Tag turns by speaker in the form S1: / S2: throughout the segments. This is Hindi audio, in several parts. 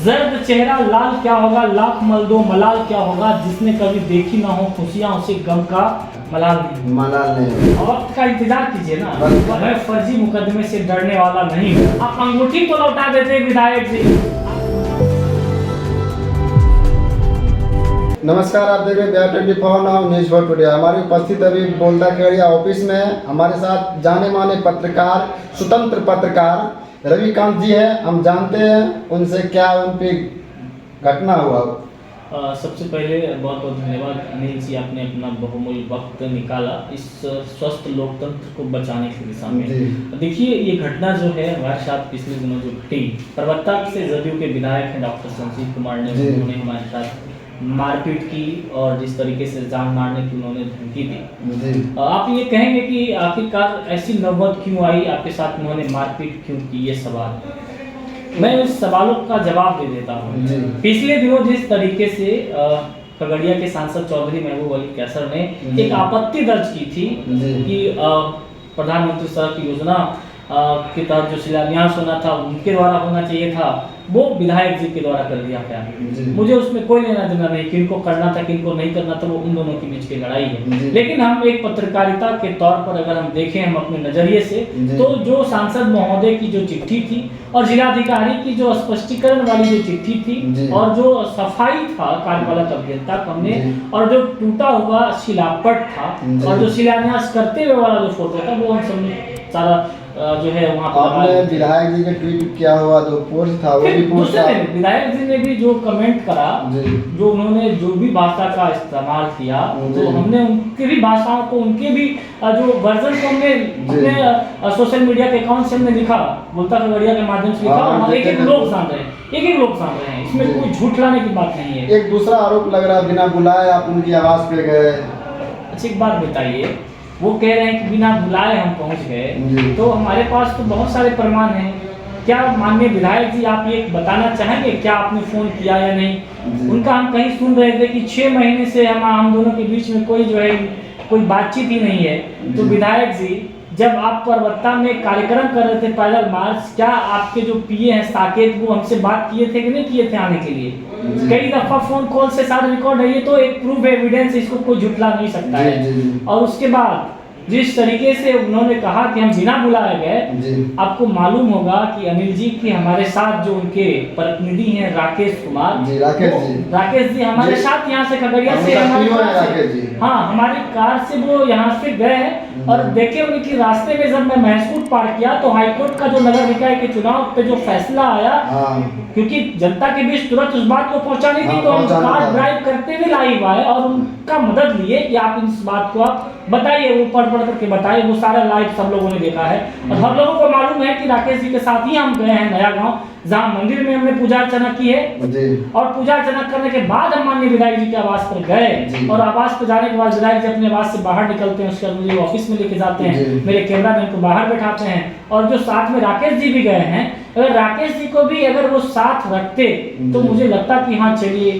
S1: जर्द चेहरा लाल क्या होगा, लाख मल दो मलाल क्या होगा, जिसने कभी देखी ना हो खुशियां उसे गम का मलाल नहीं। वक्त का इंतजार कीजिए ना, मैं फर्जी मुकदमे से डरने वाला नहीं हूँ। आप अंगूठी को लौटा देते विधायक जी।
S2: नमस्कार, आप देख रहे हैं Bihar 24 now news for today. हमारी उपस्थित अभी बोलता खगड़िया ऑफिस में हमारे साथ जाने माने पत्रकार, स्वतंत्र पत्रकार रविकांत जी हैं। हम जानते हैं उनसे क्या उन पे घटना हुआ।
S1: सबसे पहले बहुत बहुत धन्यवाद अनिल जी, आपने अपना बहुमूल्य वक्त निकाला इस स्वस्थ लोकतंत्र को बचाने की दिशा में। देखिए, ये घटना जो है हमारे साथ पिछले दिनों जो घटी, प्रवक्ता से जदयू के विधायक हैं डॉक्टर संजीव कुमार ने, उन्होंने हमारे साथ मारपीट की और जिस तरीके से जान मारने की उन्होंने धमकी दी। आप ये कहेंगे कि आखिरकार ऐसी नौबत क्यों आई, आपके साथ उन्होंने मारपीट क्यों की, ये सवाल मैं उस सवालों का जवाब दे देता हूँ। पिछले दिनों जिस तरीके से खगड़िया के सांसद चौधरी महबूब अली कैसर ने एक आपत्ति दर्ज की थी कि प्रधानमंत्री सड़क योजना के तहत जो शिलान्यास होना था उनके द्वारा होना चाहिए था, वो विधायक जी के द्वारा कर दिया गया। मुझे उसमें कोई लेना देना नहीं, किनको करना था किनको नहीं करना था, वो उन दोनों के बीच की लड़ाई है। लेकिन हम एक पत्रकारिता के तौर पर अगर हम देखें, हम अपने नजरिए से, तो जो सांसद महोदय की जो चिट्ठी थी और जिलाधिकारी की जो स्पष्टीकरण वाली जो चिट्ठी थी और जो सफाई था कार्यपालक अभियंता का हमने, और जो टूटा हुआ शिलापट था और जो शिलान्यास करते हुए वाला जो फोटो था, वो हम सबने सारा जो है वहाँ
S2: आपने विधायक जी के ट्वीट किया हुआ जो पोस्ट था वो भी पोस्ट था।
S1: विधायक जी ने भी जो कमेंट करा, जो उन्होंने जो भी भाषा का इस्तेमाल किया, तो हमने उनकी भी भाषाओं को, उनके भी जो वर्जन को हमने अपने सोशल मीडिया के अकाउंट से हमने लिखा, बोलता खगड़िया के माध्यम से लिखा। एक लोग जान रहे हैं, इसमें कोई झूठ लाने की बात नहीं है।
S2: एक दूसरा आरोप लग रहा है, बिना बुलाए आप उनकी आवाज पे गए।
S1: अच्छी एक बात बताइए, वो कह रहे हैं कि बिना बुलाए हम पहुंच गए, तो हमारे पास तो बहुत सारे प्रमाण हैं। क्या माननीय विधायक जी आप ये बताना चाहेंगे क्या आपने फोन किया या नहीं? उनका हम कहीं सुन रहे थे कि 6 महीने से हम दोनों के बीच में कोई जो है कोई बातचीत ही नहीं है। तो विधायक जी, जब आप परवत्ता में कार्यक्रम कर रहे थे पैदल मार्च, क्या आपके जो पीए हैं साकेत, वो हमसे बात किए थे कि नहीं किए थे आने के लिए? कई दफा फोन कॉल से सारा रिकॉर्ड है, ये तो एक प्रूफ एविडेंस, इसको कोई झुठला नहीं सकता है। और उसके बाद जिस तरीके से उन्होंने कहा कि हम बिना बुलाए गए, आपको मालूम होगा कि अनिल जी की हमारे साथ जो उनके प्रतिनिधि हैं राकेश कुमार जी, राकेश जी हमारे साथ यहाँ से खगड़िया से हमारी कार से वो यहाँ से गए और देखे उनकी रास्ते में जब मैं महसूद पार किया तो हाईकोर्ट का जो नगर निकाय के चुनाव पे जो फैसला आया, क्योंकि जनता के बीच तुरंत उस बात को पहुंचानी थी, तो हम कार ड्राइव करते हुए लाइव आए और उनका मदद लिए कि आप इस बात को आप बताइए, वो पढ़ करके बताइए। वो सारा लाइव सब लोगों ने देखा है और हम लोगों को मालूम है कि राकेश जी के साथ ही हम गए हैं नया गांव, जहाँ मंदिर में हमने पूजा अर्चना की है और पूजा अर्चना करने के बाद हम माननीय विधायक जी के आवास पर गए और आवास पर जाने के बाद विधायक जी अपने आवास से बाहर निकलते हैं, उसके बाद मुझे ऑफिस में लेके जाते हैं, मेरे कैमरामैन को बाहर बैठाते हैं और जो साथ में राकेश जी भी गए हैं, अगर राकेश जी को भी अगर वो साथ रखते तो मुझे लगता कि हाँ चलिए,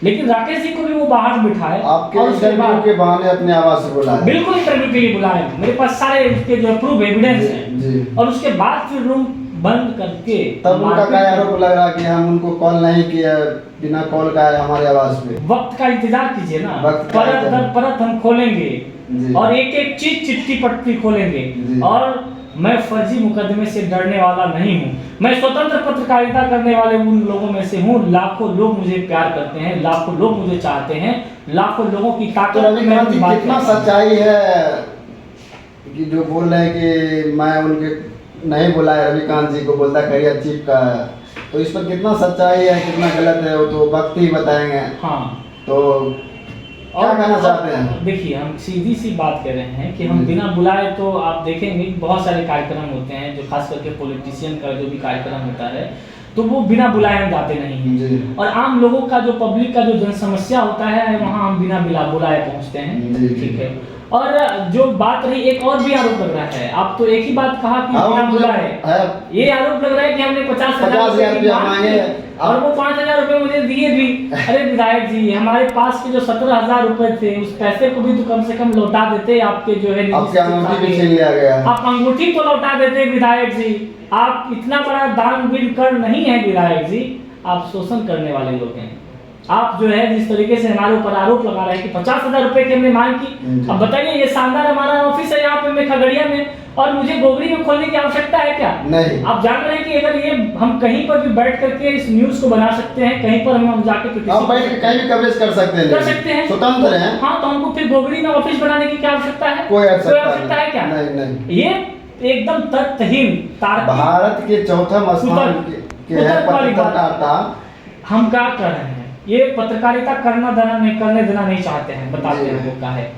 S1: लेकिन राकेश जी को भी वो बाहर बिठाए
S2: आपके इंटरव्यू के बहाने अपने आवास से बुलाए।
S1: बिल्कुल इंटरव्यू के लिए बुलाए, मेरे पास सारे उसके जो प्रूफ एविडेंस हैं। और उसके बाद फिर रूम बंद करके
S2: तब उनका क्या आरोप लग रहा कि हम उनको कॉल नहीं किया, बिना कॉल का हमारे आवास पे।
S1: वक्त का इंतजार कीजिए ना, परत दर परत हम खोलेंगे और एक एक चीज चिट्ठी पट्टी खोलेंगे। और मैं फर्जी मुकदमे से डरने वाला नहीं हूँ, मैं स्वतंत्र पत्रकारिता करने वाले उन लोगों में से हूँ। लाखों लोग मुझे प्यार करते हैं, लाखों लोग मुझे चाहते हैं, लाखों लोगों की ताकत में
S2: कितना सच्चाई है कि जो बोल रहे हैं कि मैं उनके नहीं बुलाया रविकांत जी को, बोलता करिया चीफ का, तो इस पर कितना सच्चाई है कितना गलत है वो तो वक्त ही बताएंगे।
S1: हाँ,
S2: तो क्या कहना चाहते हैं?
S1: देखिए, हम सीधी सी बात कर रहे हैं कि हम बिना बुलाए, तो आप देखेंगे बहुत सारे कार्यक्रम होते हैं जो खास करके पॉलिटिशियन का जो भी कार्यक्रम होता है, तो वो बिना बुलाए हम जाते नहीं हैं। और आम लोगों का जो पब्लिक का जो जन समस्या होता है, वहाँ हम बिना बुलाए पहुँचते हैं, ठीक है। और जो बात रही, एक और भी आरोप लग रहा है, आप तो एक ही बात कहा कि बिना बुलाए, ये आरोप लग रहा है कि हमने 50,000 रुपया मांगे और वो 5,000 रुपए मुझे दिए भी। अरे विधायक जी, हमारे पास के जो 17,000 रुपए थे, उस पैसे को भी तो कम से कम लौटा देते। आपके जो है आप अंगूठी को लौटा देते विधायक जी। आप इतना बड़ा दान बिल कर नहीं है विधायक जी, आप शोषण करने वाले लोग हैं। आप जो है जिस तरीके से हमारे ऊपर आरोप लगा रहे हैं कि 50,000 रुपए की हमने मांग की। अब बताइए, ये शानदार हमारा ऑफिस है यहाँ पे में खगड़िया में, और मुझे गोगरी में खोलने की आवश्यकता है क्या?
S2: नहीं।
S1: आप जान रहे हैं कि अगर ये हम कहीं पर भी बैठ करके इस न्यूज को बना सकते हैं, कहीं पर हम जाके
S2: आप बैठ के कहीं भी कवरेज कर सकते हैं, स्वतंत्र हैं।
S1: हाँ, तो हमको फिर गोगरी में ऑफिस बनाने की क्या आवश्यकता है?
S2: कोई आवश्यकता
S1: है क्या?
S2: नहीं।
S1: ये एकदम तथ्यहीन
S2: भारत के चौथा स्थान के है पत्रकारिता।
S1: हम क्या कर रहे हैं? ये पत्रकारिता करने देना नहीं चाहते हैं, बताते हैं वो क्या है।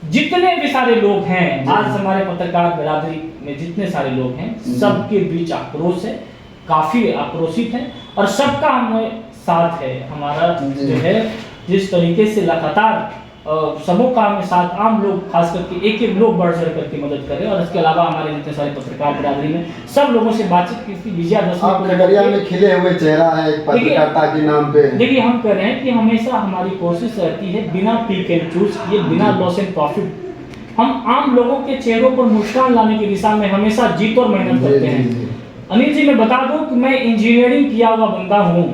S1: जितने भी सारे लोग हैं आज हमारे पत्रकार बिरादरी में, जितने सारे लोग हैं, सबके बीच आक्रोश है, काफी आक्रोशित है, और सबका हमें साथ है। हमारा जो है जिस तरीके से लगातार सबों का हमें साथ, आम लोग खास करके एक लोग बढ़ चढ़ करके मदद करें, और इसके अलावा हमारे जितने सारे पत्रकार बिरादरी में सब लोगों से बातचीत की थी। विजयादशमी को
S2: खगड़िया में खिले हुए चेहरा है एक पत्रकारिता के नाम पे।
S1: देखिए, हम कह रहे हैं कि हमेशा हमारी कोशिश रहती है बिना पिक एंड चूज किए, बिना लॉस एंड प्रॉफिट, हम आम लोगों के चेहरों पर मुस्कान लाने की दिशा में हमेशा जीत और मेहनत करते हैं। अनिल जी, मैं बता दूं कि मैं इंजीनियरिंग किया हुआ बंदा हूं।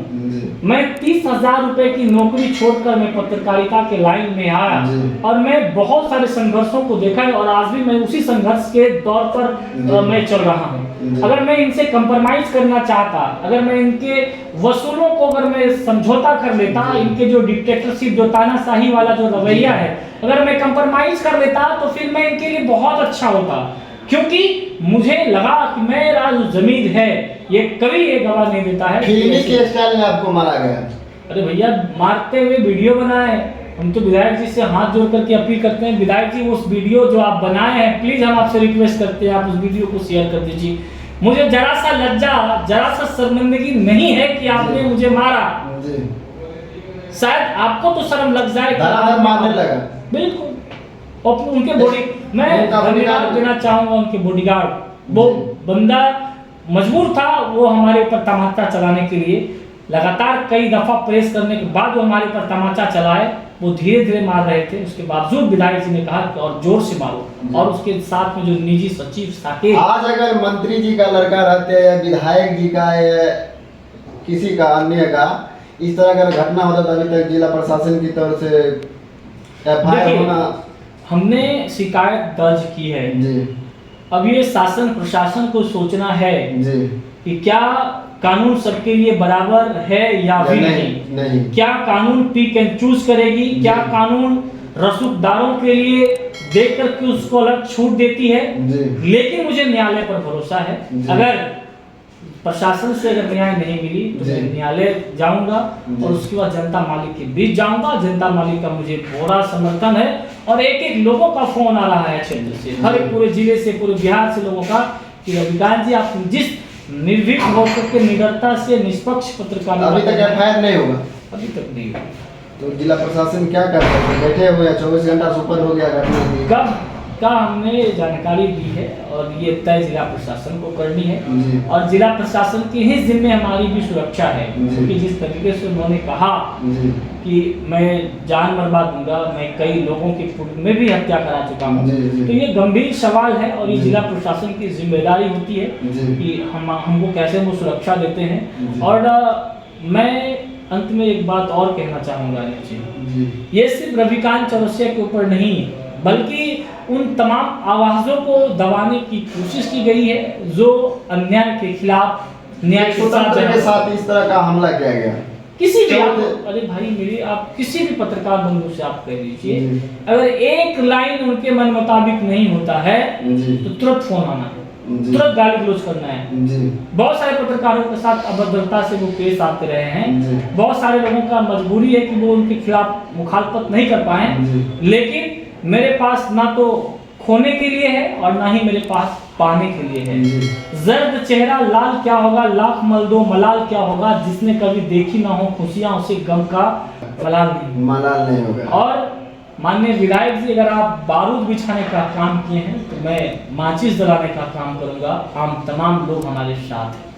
S1: मैं 30,000 रुपए की नौकरी छोड़कर मैं पत्रकारिता के लाइन में आया, और मैं बहुत सारे संघर्षों को देखा है, और आज भी मैं उसी संघर्ष के दौर पर मैं चल रहा हूं। अगर मैं इनसे कंप्रोमाइज करना चाहता, अगर मैं इनके वसूलों को अगर मैं समझौता कर लेता, इनके जो डिक्टेटरशिप, जो तानाशाही वाला जो रवैया है, अगर मैं कंप्रोमाइज कर लेता, तो फिर मैं इनके लिए बहुत अच्छा होता। क्योंकि मुझे लगा कि मेरा जो जमीन है, ये कभी ये गवाह नहीं देता है।
S2: फिल्मी के स्टाइल में आपको मारा गया।
S1: अरे भैया, मारते हुए वीडियो बनाए। हम तो विधायक जी से हाथ जोड़ करके अपील करते हैं, विधायक जी उस वीडियो जो आप बनाए हैं, प्लीज हम आपसे रिक्वेस्ट करते हैं, आप उस वीडियो को शेयर कर दीजिए। मुझे जरा सा लज्जा, जरा सा शर्मिंदगी नहीं है कि आपने मुझे मारा। शायद आपको तो शर्म लग जाए,
S2: मारने लगा।
S1: बिल्कुल। और उनके बॉडी, मैं धन्यवाद देना चाहूंगा उनके बॉडीगार्ड। वो बंदा मजबूर था, वो हमारे ऊपर तमाचा चलाने के लिए, लगातार कई दफा प्रेस करने के बाद वो हमारे ऊपर तमाचा चलाए। वो धीरे धीरे मार रहे थे, उसके बावजूद विधायक जी ने कहा कि और जोर से मारो, और उसके साथ में जो निजी सचिव साकेत,
S2: आज अगर मंत्री जी का लड़का रहते या विधायक जी का या किसी का अन्य का इस तरह अगर घटना होता, तो अभी तक जिला प्रशासन की तरफ से एफआईआर होना। हमने
S1: शिकायत दर्ज की है
S2: जी।
S1: अब ये शासन प्रशासन को सोचना है
S2: जी
S1: कि क्या कानून सबके लिए बराबर है या भी नहीं। क्या कानून पिक एंड चूज करेगी? क्या कानून रसूखदारों के लिए देख करके उसको अलग छूट देती है? लेकिन मुझे न्यायालय पर भरोसा है। अगर प्रशासन से अगर न्याय नहीं मिली तो मैं न्यायालय जाऊंगा, और उसके बाद जनता मालिक के बीच जाऊंगा। जनता मालिक का मुझे पूरा समर्थन है, और एक एक लोगों का फोन आ रहा है क्षेत्र से, हर एक पूरे जिले से, पूरे बिहार से लोगों का कि रविकांत जी, आप जिस निर्भीक होकर के निडरता से निष्पक्ष पत्रकारिता,
S2: अभी तक एफआईआर नहीं होगा,
S1: अभी तक नहीं हुआ,
S2: तो जिला प्रशासन क्या कर रहा है? बैठे हुए हैं, 24 घंटा से ऊपर हो गया घटना की।
S1: कब का हमने जानकारी दी है, और ये तय जिला प्रशासन को करनी है, और जिला प्रशासन की ही जिम्मे हमारी भी सुरक्षा है। क्योंकि जिस तरीके से उन्होंने कहा कि मैं जान मरवा दूंगा, मैं कई लोगों की में भी हत्या करा चुका हूँ, तो ये गंभीर सवाल है, और ये जिला प्रशासन की जिम्मेदारी होती है कि हमको कैसे वो सुरक्षा देते हैं। और मैं अंत में एक बात और कहना चाहूँगा, ये सिर्फ रविकांत चौरसिया के ऊपर नहीं, बल्कि उन तमाम आवाज़ों को दबाने की कोशिश की गई है जो अन्याय के खिलाफ, न्याय के
S2: साथ इस तरह का हमला किया गया।
S1: किसी भी अरे भाई मेरे, आप किसी भी पत्रकार बंधु से आप कह दीजिए, अगर एक लाइन उनके मन मुताबिक नहीं होता है तो तुरंत फोन आना है, तुरंत गाली गलौज करना है। बहुत सारे पत्रकारों के साथ अभद्रता से वो केस आते रहे हैं। बहुत सारे लोगों का मजबूरी है कि वो उनके खिलाफ मुखालफत नहीं कर पाए, लेकिन मेरे पास ना तो खोने के लिए है और ना ही मेरे पास पाने के लिए है। जर्द चेहरा लाल क्या होगा, लाख मल दो मलाल क्या होगा, जिसने कभी देखी ना हो खुशियां उसे गम का मलाल नहीं होगा। और माननीय विधायक जी, अगर आप बारूद बिछाने का काम किए हैं तो मैं माचिस जलाने का काम करूंगा। हम तमाम लोग हमारे साथ हैं।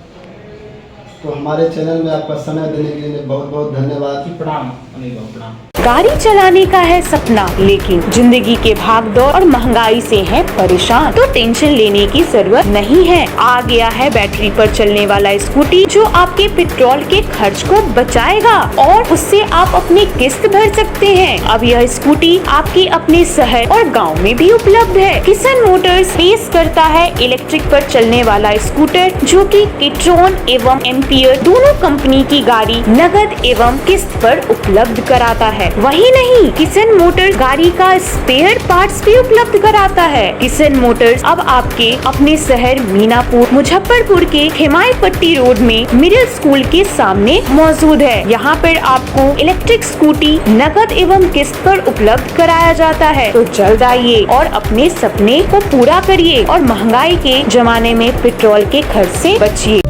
S2: तो हमारे चैनल में आपका समय देने के लिए बहुत बहुत धन्यवाद।
S1: प्रणाम, अनिल बाबू प्रणाम।
S3: गाड़ी चलाने का है सपना, लेकिन जिंदगी के भागदौड़ और महंगाई से है परेशान, तो टेंशन लेने की जरूरत नहीं है। आ गया है बैटरी पर चलने वाला स्कूटी जो आपके पेट्रोल के खर्च को बचाएगा और उससे आप अपनी किस्त भर सकते हैं। अब यह स्कूटी आपके अपने शहर और गांव में भी उपलब्ध है। किसन मोटर्स पेश करता है इलेक्ट्रिक पर चलने वाला स्कूटर जो कि कीट्रॉन एवं एम्पियर दोनों कंपनी की गाड़ी नगद एवं किस्त पर उपलब्ध कराता है। वही नहीं, किसन मोटर्स गाड़ी का स्पेयर पार्ट्स भी उपलब्ध कराता है। किसन मोटर्स अब आपके अपने शहर मीनापुर मुजफ्फरपुर के हिमायतपट्टी रोड में मिडिल स्कूल के सामने मौजूद है। यहाँ पर आपको इलेक्ट्रिक स्कूटी नगद एवं किस्त पर उपलब्ध कराया जाता है। तो जल्द आइए और अपने सपने को पूरा करिए और महंगाई के जमाने में पेट्रोल के खर्च से बचिए।